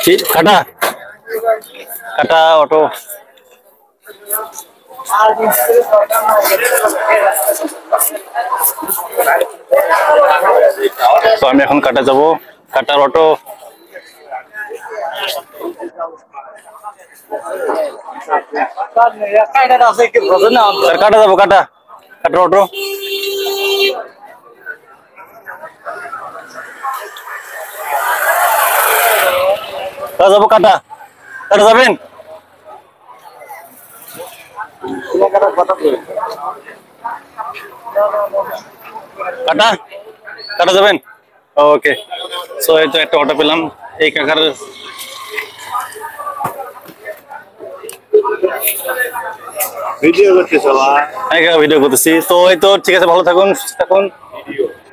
কাটা কাটা অটো। তো আমি এখন কাটা যাব, কাটার অটো। কাটা যাবো, কাটা কাটার অটো। যাবো কাটা, কাটা যাবেন? কাটা কাটা যাবেন? ওকে, সো এই তো একটা অটো পেলাম এই কাকার। ভিডিও করতেছ? হ্যাঁ কাকা, ভিডিও করতেছি। তো এই তো ঠিক আছে, ভালো থাকুন, সুস্থ থাকুন।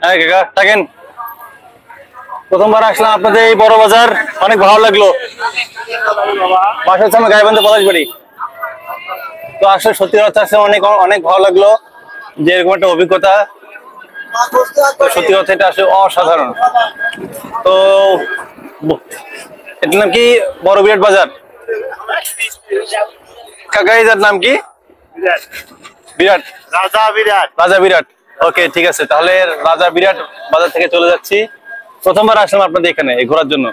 হ্যাঁ কাকা থাকেন। প্রথমবার আসলাম আপনাদের এই বড় বাজার, অনেক ভালো লাগলো। বাসা হচ্ছে আমার গাইবান্ধা পলাশবাড়ি। তো আসলে সত্যি কথা আসলে অনেক অনেক ভালো লাগলো যে এরকম একটা অভিজ্ঞতা। সত্যি কথা এটা আসলে অসাধারণ। তো এটার নাম কি? বড় বিরাট বাজার। কাকা এটার নাম কি? বিরাট, রাজা বিরাট। রাজা বিরাট। ওকে ঠিক আছে, তাহলে রাজা বিরাট বাজার থেকে চলে যাচ্ছি। প্রথমবার আসলাম আপনাদের এখানে ঘোরার জন্য।